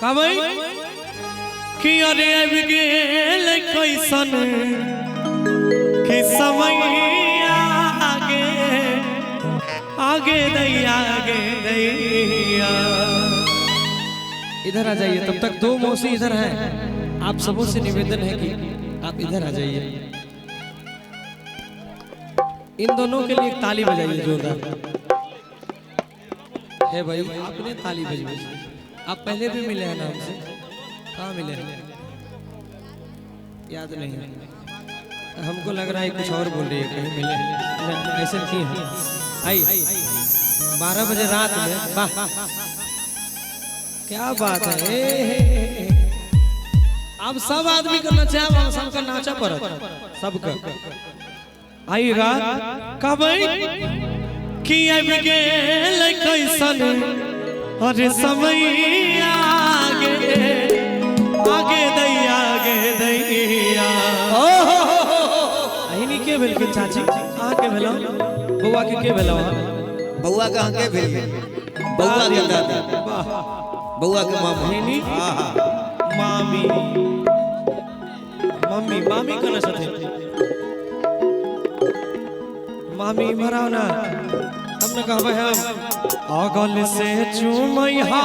कवई कि अरे अब गेल कैसन कि समय आगे आगे दैया आगे दैया। इधर आ जाइए, तब तक दो मौसी इधर हैं। आप सबों से निवेदन है कि आप इधर आ जाइए। इन दोनों के लिए एक ताली बजाइए जोरदार। है भाई, आपने ताली बजाई। आप पहले भी मिले हैं ना हमसे? कहाँ मिले हैं? याद नहीं है। हमको लग रहा है कुछ और बोल रही है, कहीं मिले हैं। ऐसे नहीं है। आई 12 बजे रात में, वाह क्या बात है। अब सब आदमी करना चाहे, हम सबका नाचा पर सबका आईगा कबई कि अब गेल कैसन अरे समय आगे आगे दैया आगे दैया। अहिनी के भेल के चाची आ के भेलो बउआ के भेलो? बउआ कहां के भेल? बउआ के दादा, बउआ के मामा। अहिनी मामी मम्मी मामी कना साथे मामी मराओ ना। हमने कहबे हम अगल से चूमैहा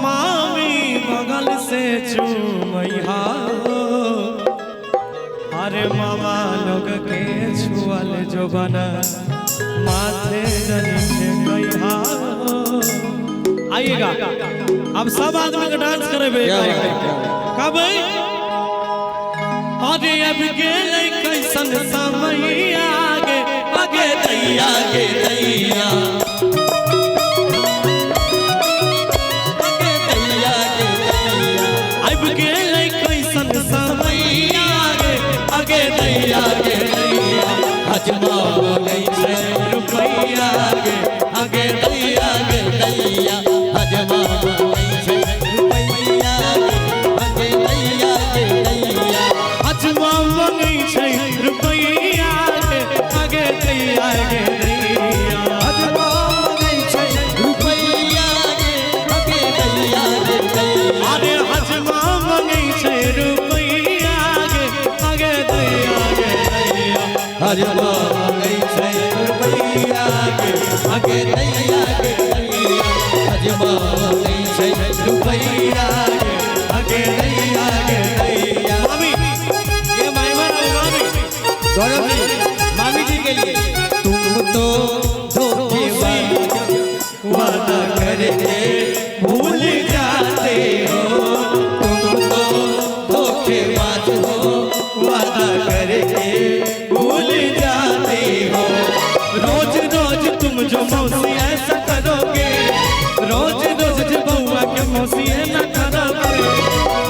मामी बगल से चूमैहा। अरे मामा लोग के छुअल जो बना माथे जनी से कहिहा। आइएगा, अब सब आदमी का डांस करेबे कबे। अरे अब गेल कैसन समय आगे आगे दैया आगे दैया आगे दैया आगे दैया। अब गेल कैसन समय आगे आगे दैया आगे दैया। हजमा गई से रुपैया आगे आगे दैया आगे दैया। हजमा गई से रुपैया आगे दैया आगे दैया। हजमा गई से रुपैया आगे दैया आगे दैया। हजमा गई से रुपैया आगे दैया आगे दैया। अरे हजमा गई से रुपैया आगे दैया आगे दैया। हजमा गई से रुपैया आगे दैया आगे दैया। हजमा गई से रुपैया आगे दैया आगे दैया। मामी ये मायमा मामी गौरव जी, मामी जी के लिए। तुम तो धोखेबाज वादा करके भूल जाते हो। तुम तो धोखेबाज हो वादा करके भूल जाते हो। रोज रोज तुम जो मौसी ऐसा करोगे, रोज रोज जो बउआ के मौसी न करोगे,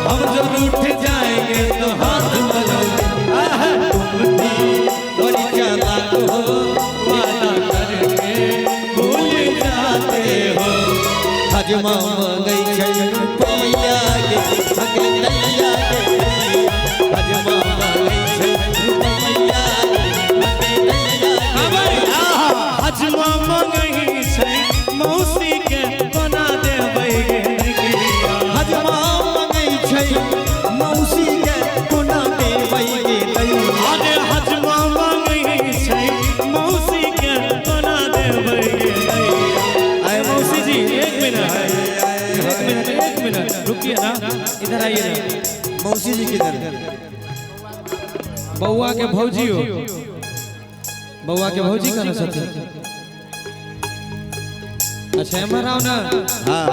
हम जो रूठ जाएंगे तो हाथ मलोगे। तुम भी बड़ी चालाक हो वादा करके भूल जाते हो। हजमा गई छै रुपैया आगे आगे दैया आगे दैया। हजमा गई छै रुपैया आगे दैया आगे दैया। हजमा गई छै मौसी के बना देबै गे। हजमा गई छै मौसी के बना देबै गे दैया। अरे हजमा गई छै मौसी के बना देबै गे दैया। आए मौसी जी एक मिनट रुकिए ना, इधर आइए ना। मौसी जी किधर? बउआ के भौजी हो, बउआ के भौजी कना साथे? अच्छा हमारा ना। हां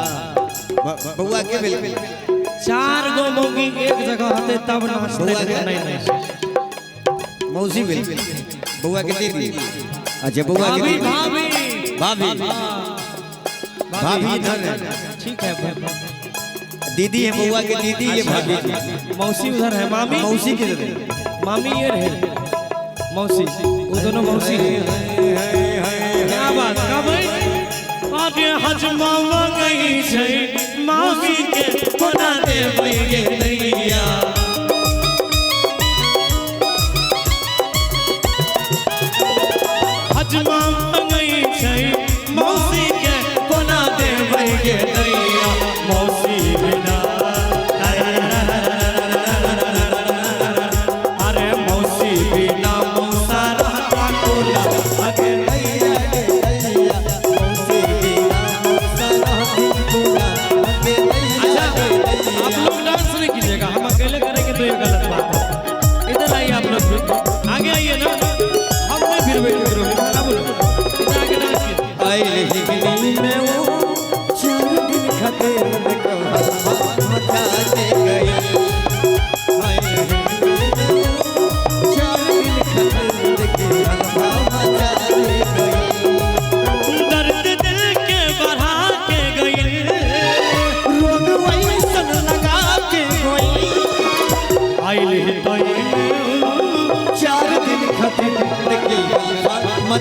बउआ के भेल? 4 गो मौगी एक जगह हते तब नाचते। नहीं मौसी भेल बउआ के दीदी। अच्छा बउआ के भाभी भाभी भाभी इधर है। ठीक है, दीदी है बउआ के दीदी, ये भाभी जी। मौसी उधर है। मामी मौसी किधर है? मामी ये रहे मौसी, वो दोनों मौसी है। क्या बात कबई। अरे हजमा गई छै मामी के बना देबै गे दैया। हजमा गई छै मौसी के बना देबै गे दैया। मौसी बिना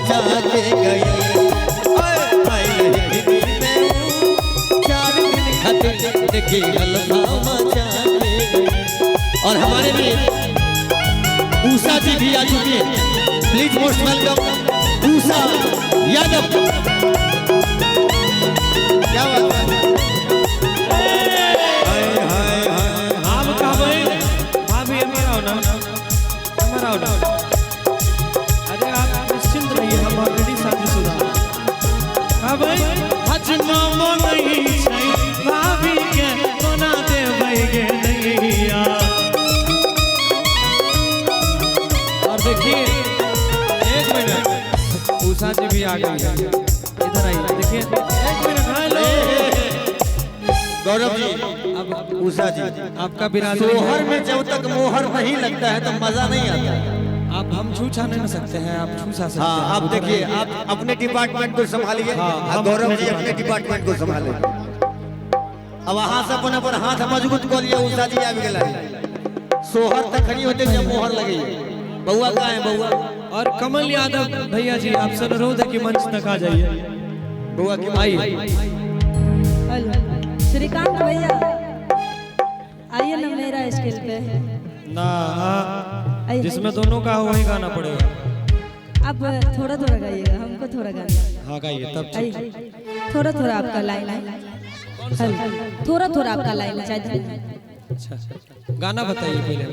मचा के गई। देखिए हल्का मचा के गई। और हमारे लिए उषा जी भी आ चुकी है। Please most welcome Usha Yadav. क्या बात है? आप कहा भाई भाभी हमारा हो ना, हमारा हो ना। अरे आप निश्चिंत रहिए, हम ऑलरेडी शादीशुदा हैं। हाँ भाई हजमा नहीं छै भाभी के कोना देबै गे नैया। और देखिए एक मिनट उषा जी भी आ गई है, इधर आइए। देखिए एक मिनट, हेलो गौरव जी, अब उषा जी, आपका बिरादरी सोहर में जब तक मोहर नहीं लगता है तो मजा नहीं आता है। आप हम छू छा नहीं सकते हैं, आप छू छा सकते हैं। हाँ, आप देखिए, आप अपने डिपार्टमेंट को संभालिए। हाँ, गौरव जी अपने डिपार्टमेंट को संभाले। अब वहां से अपन हाथ मजबूत कर लिया। उषा जी आ गया सोहर तक खड़ी होते जब मोहर लगी। बउआ कहाँ है बउआ? और कमल यादव भैया जी, आपसे अनुरोध है कि मंच तक आ जाइए। बउआ की आइए। श्रीकांत भैया आइए ना मेरा स्किल पे ना जिसमें दोनों का हो वही गाना पड़ेगा। अब थोड़ा थोड़ा गाइएगा, हमको थोड़ा गाना। हाँ गाइए तब। आइए थोड़ा थोड़ा आपका लाइन है, थोड़ा थोड़ा आपका लाइन है। अच्छा गाना बताइए पहले।